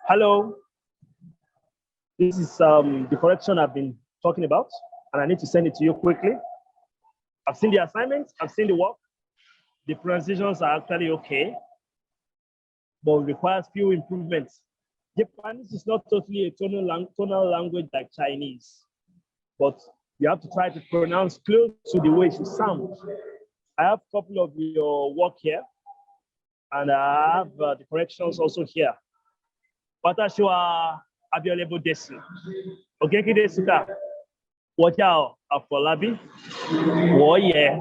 Hello. This is the correction I've been talking about, and I need to send it to you quickly. I've seen the assignments, I've seen the work. The pronunciations are actually okay, but requires few improvements. Japanese is not totally a tonal language like Chinese, but you have to try to pronounce close to the way it should sound. I have a couple of your work here, and I have the corrections also here. Watashi wa Abiolable desu. Ogenki desu ka? Wojao Afolabi. Woye.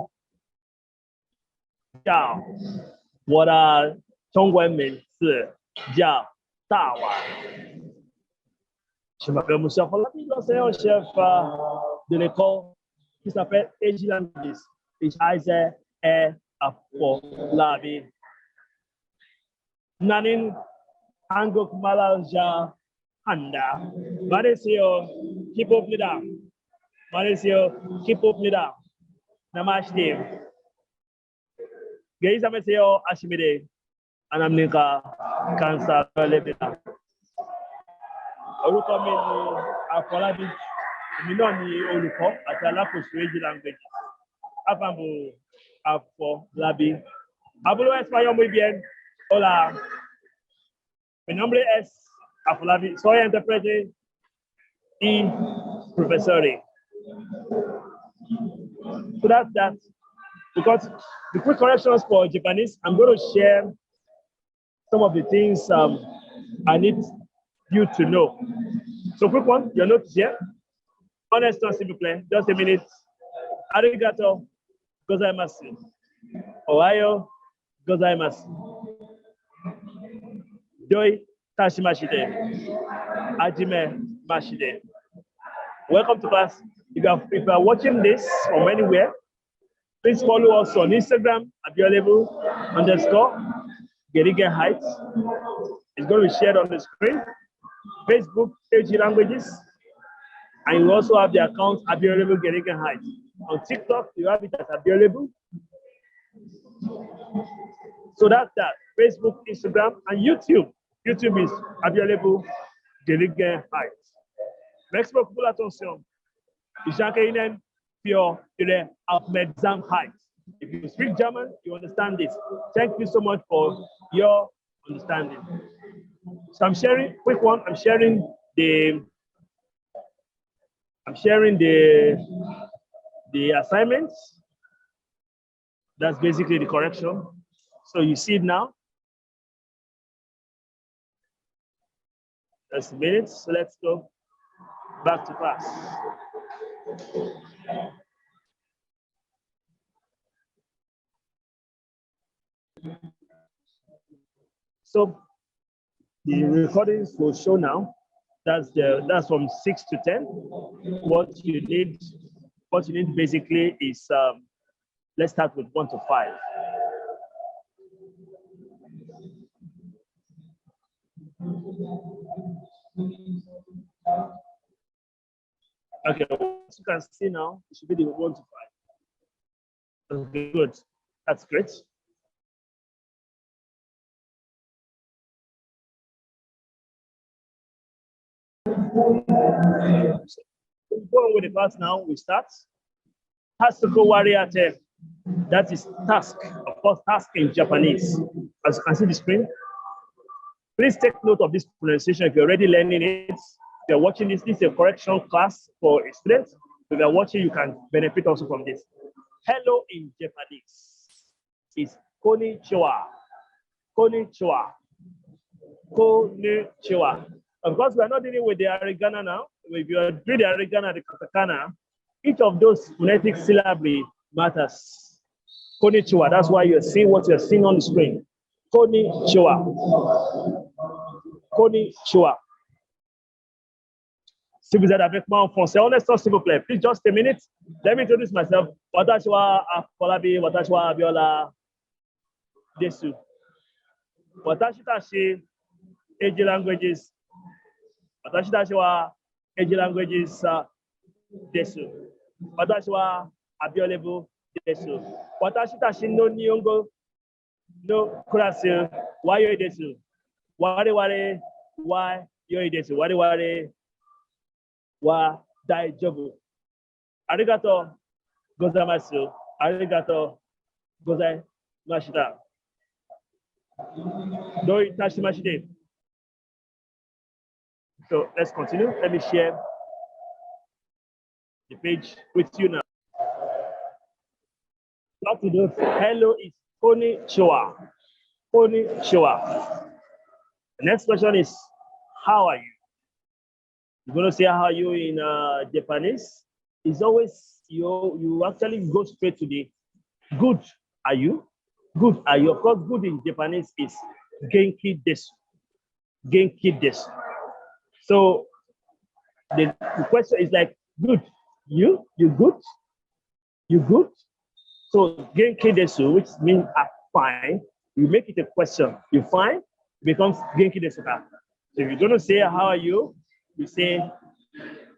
Jiao. Wada Chongwen Menzi. Jiao Dawa. Je m'appelle Monsieur Afolabi, l'enseignant chef de l'école qui s'appelle AG Languages. Isaiah Afolabi. Nanin Angok Malalja Handa. Marisio, keep up me down. Marisio, keep up me down. Namaste. Geisa Mesio Ashimide. Anamnika Kansa Lebeda. Orúkọ mi ni Afolabi. Èmi náà ni olùkọ́ àti alákòóso AG Languages. Afambo Afolabi. Hablo español muy bien. Hola. Mi nombre es Afolabi. Soy intérprete y profesor. So that's that. Because the quick corrections for Japanese, I'm going to share some of the things I need you to know. So quick one, your notes here. Honest, s'il plaît. Just a minute. Arigato gozaimasu. Ohayo gozaimasu. Doi tashimashite. Hajime mashite. Welcome to class. If you are watching this from anywhere, please follow us on Instagram, Abiolable _Gelegenheit. It's going to be shared on the screen. Facebook, AG Languages. And you also have the account Abiolable Gelegenheit. On TikTok, you have it as Abiolable. So that's that. Facebook, Instagram, and YouTube. YouTube is Abiolable Gelegenheit. Merci beaucoup pour l'attention. Jean-Kainen Pure Exam Height. If you speak German, you understand this. Thank you so much for your understanding. So I'm sharing, quick one, I'm sharing the assignments. That's basically the correction. So you see it now. Just a minute. So let's go back to class. So the recordings will show now. That's from 6 to 10. What you need basically is let's start with 1 to 5. Okay, as you can see now, it should be the 1 to 5. Okay, good. That's great. Going with the class now, we start. Tasuko Wariate. That is task. Of course, task in Japanese. As you can see the screen. Please take note of this pronunciation if you're already learning it. If you're watching this is a correction class for a student. If you're watching, you can benefit also from this. Hello in Japanese is konnichiwa. Konnichiwa. Konnichiwa. Of course, we are not dealing with the hiragana now. If you are doing the hiragana, the katakana, each of those phonetic syllabi matters. Konnichiwa. That's why you're seeing what you're seeing on the screen. Konnichiwa. Konnichiwa. Si vous êtes avec moi en français, on est s'il vous plaît. Please just a minute. Let me introduce myself. Watashi wa Afolabi, watashi wa Abiola desu. Watashi tashi AG Languages. Watashi tashi wa AG Languages desu. Watashi wa Abiolable desu. Watashi tashi no Nihongo no kurasu wayo desu. Ware wa yoi desu. Wari wari wa daijobu. Arigato gozaimasu. Arigato gozaimashita. Doi tashimashite. So let's continue. Let me share the page with you now. What to do? Hello is konnichiwa. Konnichiwa. The next question is, how are you? You're going to say how are you in Japanese. It's always, you actually go straight to the good are you? Good are you? Of course, good in Japanese is genki desu. Genki desu. So the question is like, good. You good? You good? So genki desu, which means fine, you make it a question. You fine, it becomes genki desu ka. So if you're going to say how are you, you say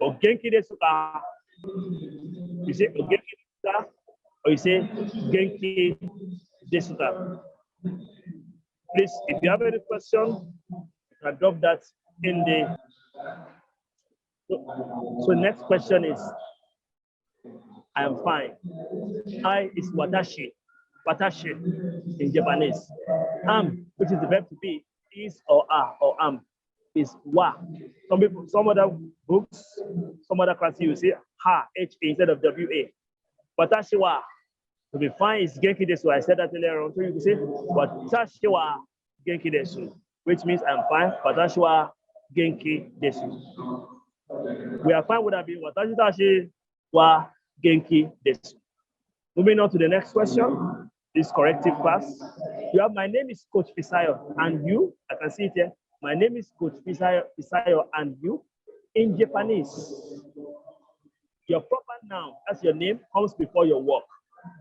genki desu ka. You say genki desu ka, or you say genki desu ka. Please, if you have any question, you can drop that in the. So next question is, I am fine. I is watashi. Watashi in Japanese. Am, which is the verb to be, is or are or am, is wa. Some people, some other books, some other classes, you say ha, H instead of W-A. Watashi wa. To be fine is genki desu. I said that earlier on. So you can say watashi wa genki desu, which means I'm fine. Watashi wa genki desu. We are fine would have been watashi wa genki desu. Moving on to the next question, this corrective class. You have, my name is Coach Pisayo, and you, I can see it here. My name is Coach Pisayo, and you. In Japanese, your proper noun, that's your name, comes before your work.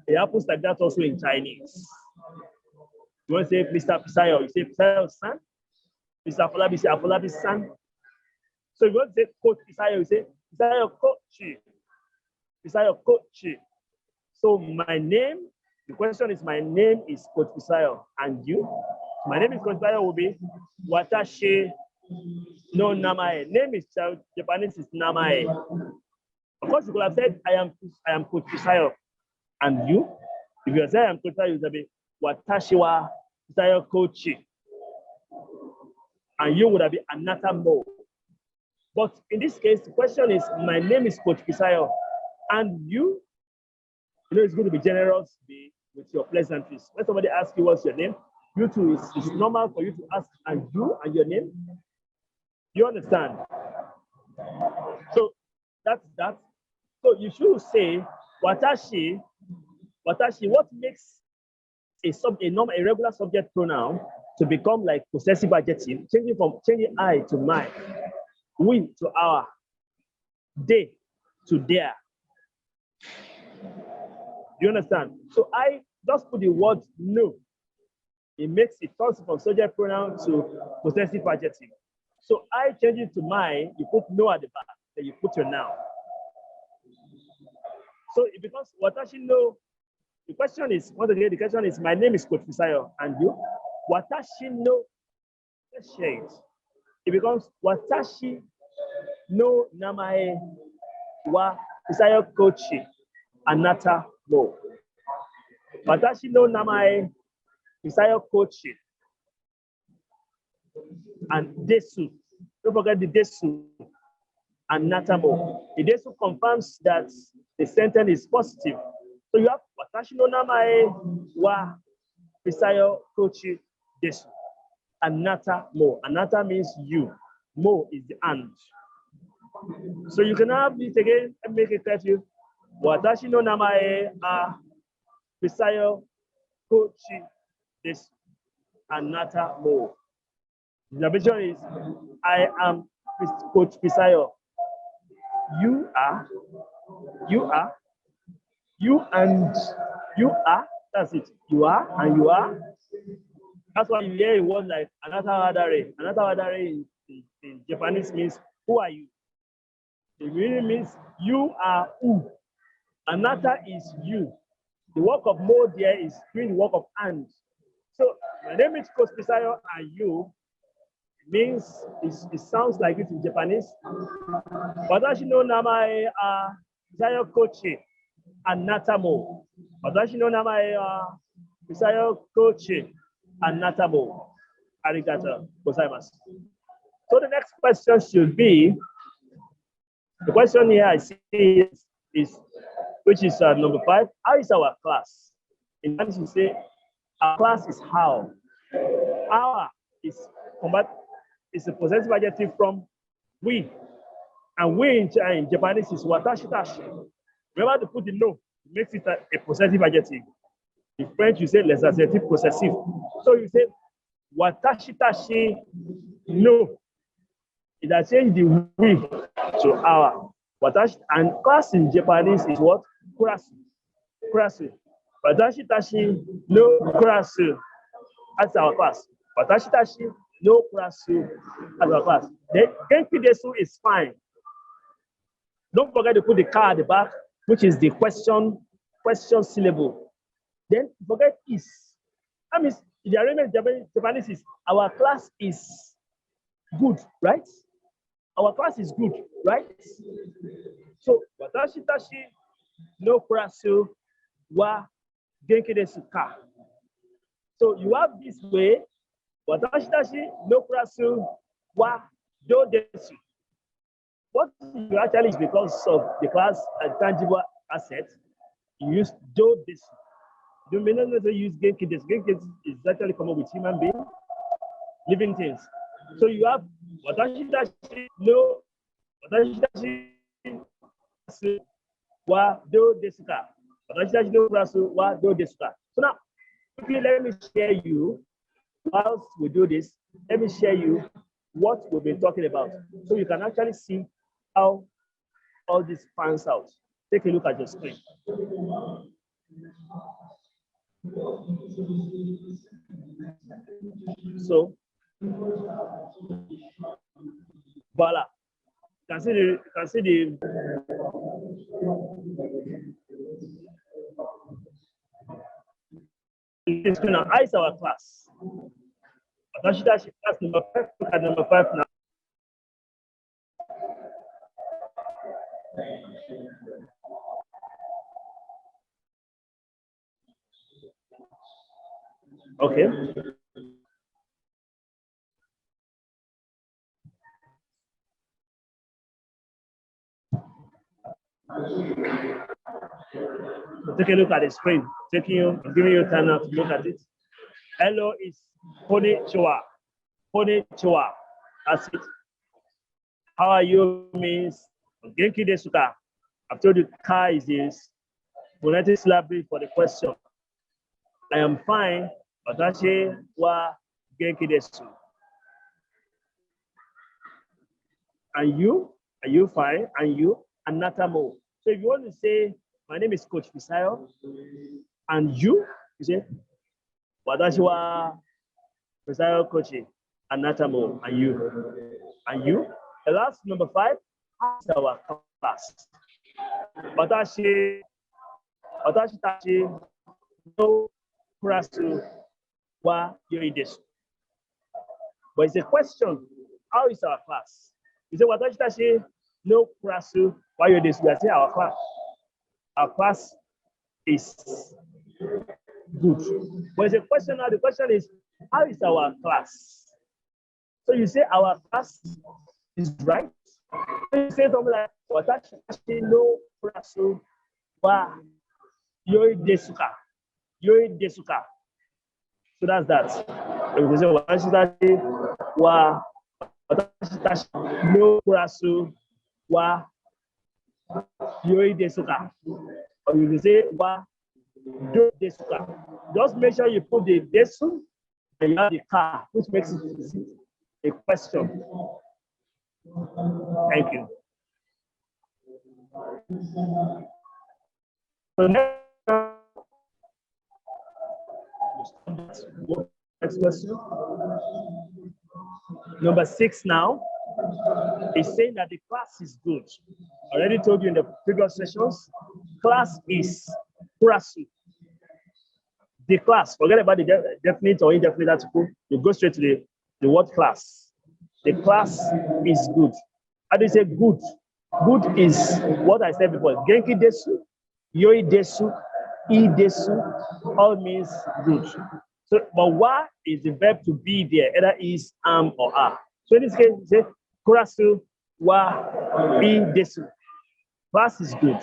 It happens like that also in Chinese. You want to say Mr. Pisayo, you say Pisayo-san. Mr. Afolabi, you say Afolabi-san. So if you want to say Coach Pisayo, you say Pisayo Coach. Pisayo Coach. So my name, the question is, my name is Coach Pisayo, and you? My name is Coach Pisayo will be Watashi no Namae. Name is Japanese is Namae. Of course, you could have said, I am Coach Pisayo, and you? If you say I am Coach Pisayo, it will be Watashi wa Pisayo Kochi. And you would have been Anata Mo. But in this case, the question is, my name is Coach Pisayo, and you? You know, it's going to be generous with your pleasantries. When somebody asks you what's your name, you too, it's normal for you to ask, and you and your name. You understand? So that's that. So you should say, watashi. What makes a regular subject pronoun to become like possessive adjective, changing I to my, we to our, they to their. Do you understand? So I just put the word no. It makes it turns from subject pronoun to possessive adjective. So I change it to my, you put no at the back, then you put your noun. So it becomes watashi no. The question is, once again, the question is, my name is Coach Pisayo, and you? Watashi no. Let's share it. It becomes watashi no namae wa Pisayo Kochi anata mo. Watashi no namae Pisayo Kochi and desu. Don't forget the desu and natamo. The desu confirms that the sentence is positive. So you have watashi no namae wa Pisayo Kochi desu. Anata mo. Anata means you. Mo is the and. So you can have this again and make it clear to you. Watashi no namae Pisayo Kochi desu. Anata mo. The vision is, I am Coach Pisayo. You are, that's it. You are, and you are. That's why you hear a word like anata wadare. Anata wadare in Japanese means, who are you? It really means you are who. Anata is you. The work of mo there is doing the work of and. So my name is Coach Pisayo, and you. means it sounds like it in Japanese. Watashi no namae Misayo Kochi Anatamo. Watashi no namae Misayo Kochi Anatamo. Arigato gozaimasu. So the next question should be, the question here I see is which is number 5. How is our class? In Spanish, we say our class is how. Our is a possessive adjective from we. And we in Japanese is watashi tashi. Remember to put the no, it makes it a possessive adjective. In French, you say les adjectifs possessive. So you say watashi tashi no. It has changed the we to our. Watashi, and class in Japanese is what? Kurasu. Kurasu. Watashi tashi no kurasu. That's our class. Watashi tashi no kurasu. That's our class. Then genki desu is fine. Don't forget to put the ka at the back, which is the question syllable. Then forget is. That means the arrangement in Japanese is our class is good, right? Our class is good, right? So watashi tashi no kurasu wa genki desu ka. So you have this way, watashi tashi no kurasu wa do desu. What you actually is because of the class tangible asset, you use do desu. You may not necessarily use genki desu. Genki desu is actually common with human beings, living things. So you have watashi tashi no wa do desu ka. Watashi tashi no kurasu wa do desu ka. So now, quickly let me share you, whilst we do this, let me share you what we've been talking about. So you can actually see how all this pans out. Take a look at your screen. So, voila. You can see the now. How is our class? Class number 5. Look at number 5 now. Okay. Take a look at the screen. I'm giving you time now to look at it. Hello is konnichiwa. Konnichiwa. That's it. How are you means genki desu ka. I've told you ka is this phonetic syllable for the question. I am fine. Watashi wa genki desu. And you? Are you fine? And you? Anatamo. So if you want to say, my name is Coach Misayo, and you say, watashi wa Misayo Kochi, Anatamo, and you. And you? The last number 5 is our class. Watashi tashi no kurasu wa yoi desu. But it's a question. How is our class? You say watashi tashi no kurasu wa yoi desu. We are saying our class. Our class is good. But it's a question now. The question is, how is our class? So you say our class is right. You say something like watashi tashi no kurasu wa yoi desu ka. Yoi desu ka. So that's that. You can say watashi tashi no kurasu wa yoi desu ka. Or you can say wa do desu ka. Just make sure you put the desu and you have the ka, which makes it a question. Thank you. So next question. Number 6 now is saying that the class is good. I already told you in the previous sessions, class is kurasu. The class, forget about the definite or indefinite article, you go straight to the word class. The class is good. How do you say good? Good is what I said before. Genki desu, yoi desu, I desu, all means good. So, but wa is the verb to be there, either is, am, or are. So in this case, we say kurasu wa I desu. Class is good.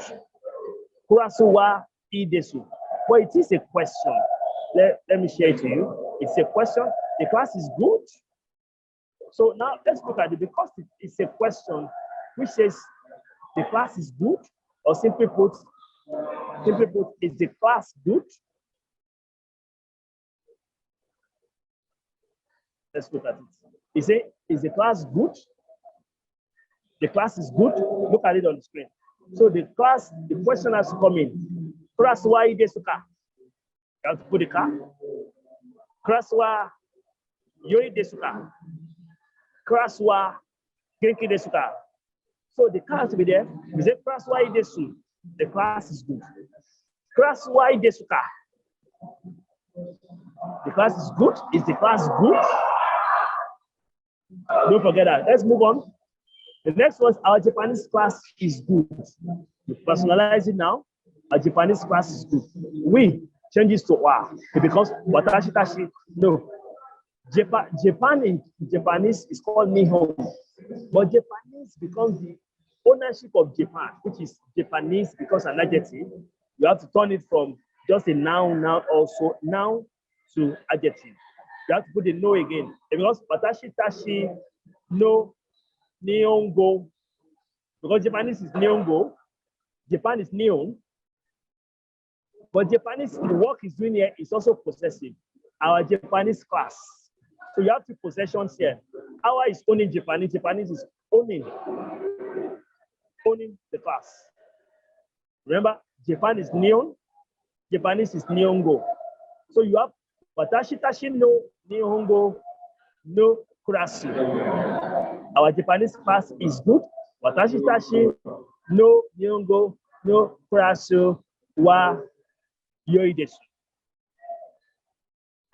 Kurasu wa I desu. But it is a question. Let me share it to you. It's a question. The class is good. So now let's look at it, because it's a question which says the class is good, or simply put, is the class good? Let's look at it. Is the class good? The class is good. Look at it on the screen. So the question has to come in. Class wa ide suka. You have to put the car. Class wa yoi desuka. Class wa genki desuka. So the car has to be there. We say class wa ide su. The class is good. Class wa ide suka. The class is good. Is the class good? Don't forget that. Let's move on. The next one, our Japanese class is good. You personalize it now. Our Japanese class is good. We changes to wa. It becomes watashi tashi. No. Japan in Japanese is called Nihon. But Japanese becomes the ownership of Japan, which is Japanese because an adjective. You have to turn it from just a noun to adjective. You have to put the no again. Because watashi tashi no Nihongo. Because Japanese is Nihongo, Japan is Nihon. But Japanese, the work is doing here is also possessive. Our Japanese class. So you have two possessions here. Our is owning Japanese. Japanese is owning the class. Remember, Japan is Nihon, Japanese is Nihongo. So you have watashi tashi no Nihongo no kurasu. Our Japanese class is good. Watashi tashi no Nihongo no kurasu wa yoi desu.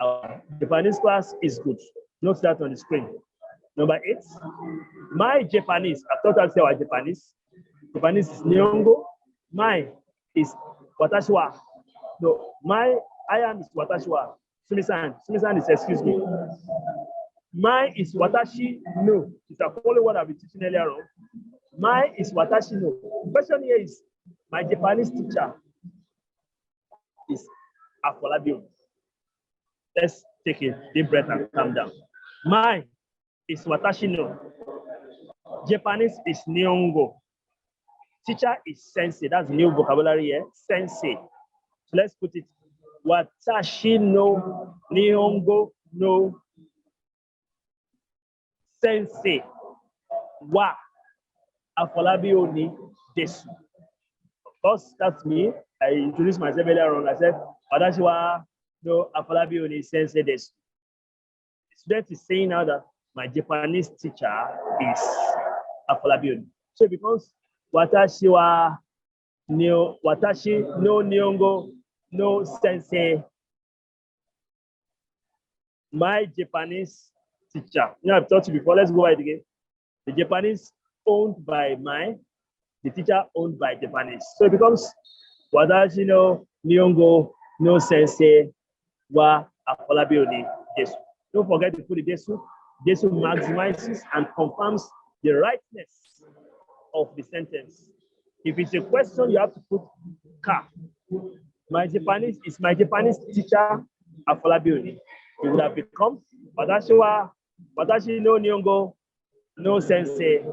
Our Japanese class is good. Note that on the screen. Number 8. My Japanese. I thought I'd say our Japanese. Japanese is Nihongo. My is watashi wa. No, I am is watashi wa. Sumi-san is excuse me. My is watashi no. It's actually what I've been teaching earlier on. My is watashi no. The question here is, my Japanese teacher is Abiolable Oni. Let's take a deep breath and calm down. My is watashi no. Japanese is Nihongo. Teacher is sensei. That's new vocabulary here. Sensei. So let's put it. Watashi no Nihongo no sensei wa Abiolable Oni desu. Of course, that's me. I introduced myself earlier on. I said, watashi wa no Abiolable Oni sensei desu. The student is saying now that my Japanese teacher is Abiolable Oni. So it becomes watashi no Nihongo no sensei. My Japanese teacher. You know, I've taught you before. Let's go over it again. The Japanese owned by the teacher owned by Japanese. So it becomes watashi no Nihongo no sensei wa Abiolable Oni desu. Don't forget to put the desu. Desu maximizes and confirms the rightness of the sentence. If it's a question, you have to put ka. My Japanese teacher Abiolable Oni. It would have become watashi no Nihongo no sensei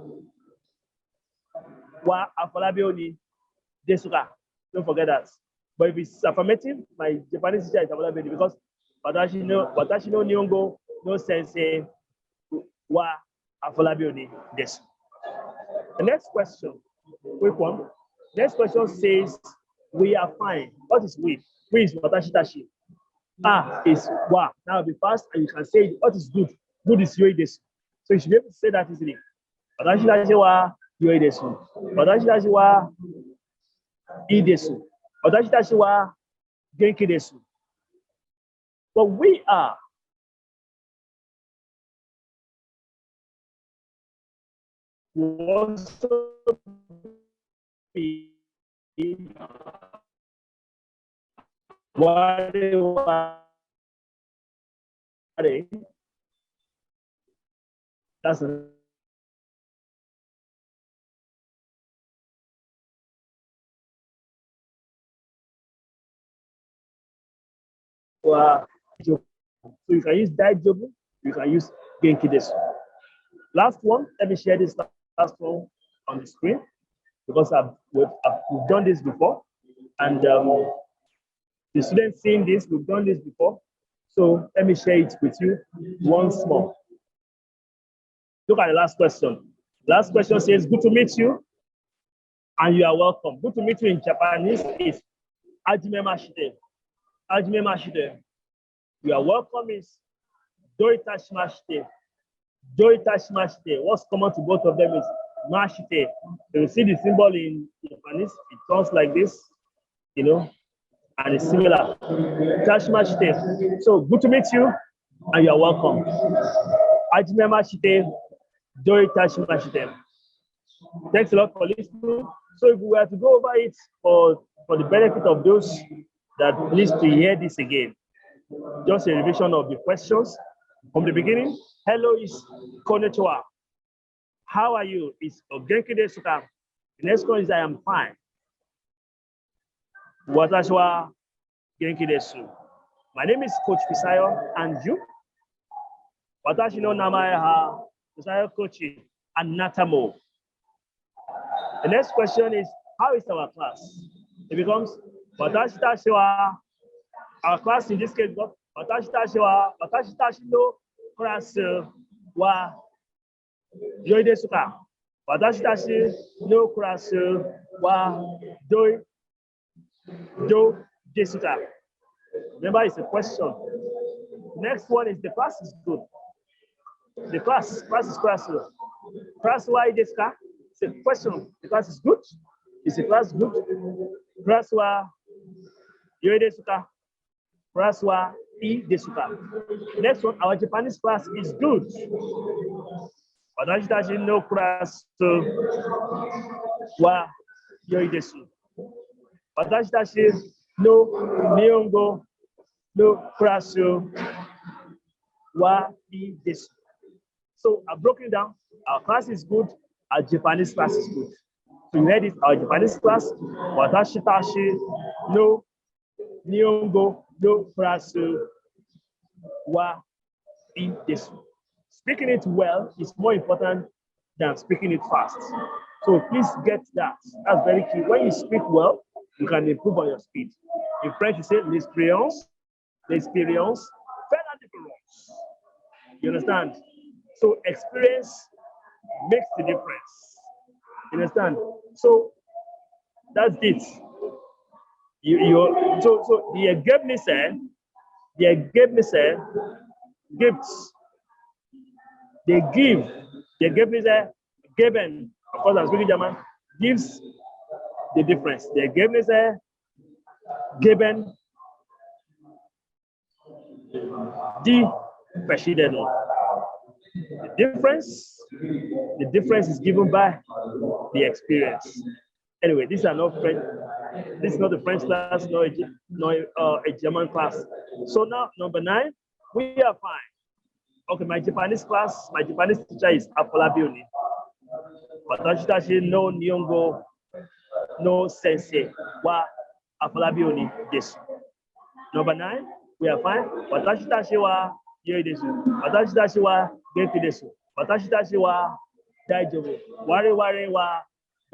wa Abiolable Oni desu ka. Don't forget that. But if it's affirmative, my Japanese teacher is Abiolable Oni, because watashi no Nihongo no sensei wa Abiolable Oni desu. The next question, quick one. Next question says, we are fine. What is we? We is watashi tashi. Ah is wa. Now be fast and you can say what is good. Good is yoi desu. So you should be able to say that easily. Watashi tashi wa yoi desu. Watashi tashi wa I desu. Watashi tashi wa genki desu. But we are also be that's a so you can use Daijobu, you can use Genki Desu. Last one, let me share this last one on the screen because we've done this before, and the students seeing this, we've done this before. So let me share it with you once more. Look at the last question. Last question says, good to meet you, and you are welcome. Good to meet you in Japanese is Hajime Mashite. Hajime Mashite. You are welcome is Doita Shimashite. Doita Shimashite. What's common to both of them is Mashite. So you see the symbol in Japanese, it sounds like this, you know, and it's similar. Tashimashite. So good to meet you, and you are welcome. Hajime Mashite. Doita Shimashite. Thanks a lot for listening. So if we were to go over it for the benefit of those that need to hear this again, just a revision of the questions from the beginning. Hello is konnichiwa. How are you? Is Ogenki desu ka? The next one is I am fine. Watashi wa genki desu. My name is Coach Fisayo, and you? Watashi no namae ha Fisayo Kochi and Natamo. The next question is, how is our class? It becomes Watashi tashi wa. Our class in this case, Watashi tashi no class wa yoi desu ka? Watashi tashi no class wa do desu ka? Remember, it's a question. Next one is the class is good. The class is class. Class wa desu ka? It's a question. The class is good. Is the class good? Class wa yoi desu ka? Class wa I desu ka? Next one, our Japanese class is good. Watashi tashi no class wa yoi desu. Watashi tashi no Nihongo no class wa I desu. So I've broken down. Our class is good. Our Japanese class is good. So you heard it. Our Japanese class, Watashi tashi no Nihongo no class wa I desu. Speaking it well is more important than speaking it fast. So please get that. That's very key. When you speak well, you can improve on your speed. In French, you say l'expérience, fait la différence. You understand? So experience makes the difference. You understand? So that's it. So the gifts. They give. The given. Of course, I'm speaking German. Gives the difference. The given die verschiedenen. The difference is given by the experience. Anyway, these are not French. This is not a French class, nor a German class. So now, number 9, we are fine. Okay, my Japanese teacher is Abiola Oni. Watashi tashi no Nihongo no sensei wa Abiola Oni desu. Number 9, we are fine. Watashi tashi wa yoi desu. Watashi tashi wa genki desu. Watashi tashi wa daijobu. Ware wa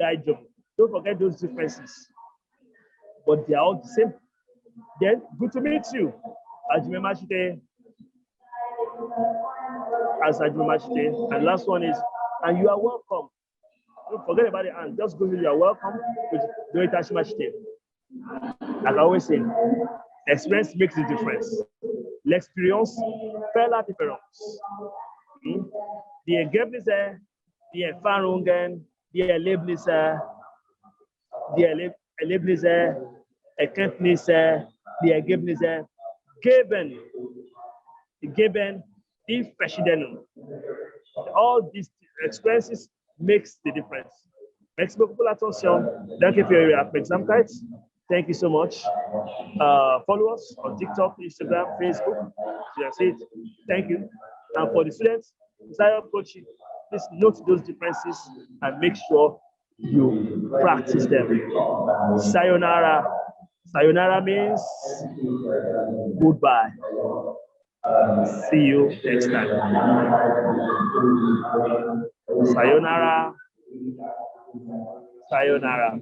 daijobu. Don't forget those differences. But they are all the same. Then, good to meet you. Hajime Mashite. As Hajime Mashite. And last one is, and you are welcome. Don't forget about it and just go to you are welcome with Doita Shimashite. Like I always say, experience makes the difference. L'expérience fait la différence. Die Ergebnisse, die Erfahrungen, die Erlebnisse, Erkenntnisse, die Ergebnisse geben die verschiedenen. All these experiences makes the difference. Merci beaucoup pour l'attention. Danke für Ihre Aufmerksamkeit. Thank you so much. Follow us on TikTok, Instagram, Facebook. That's it. Thank you. And for the students, desire coaching, please note those differences and make sure you practice them. Sayonara. Sayonara means goodbye. See you next time. Sayonara. Sayonara.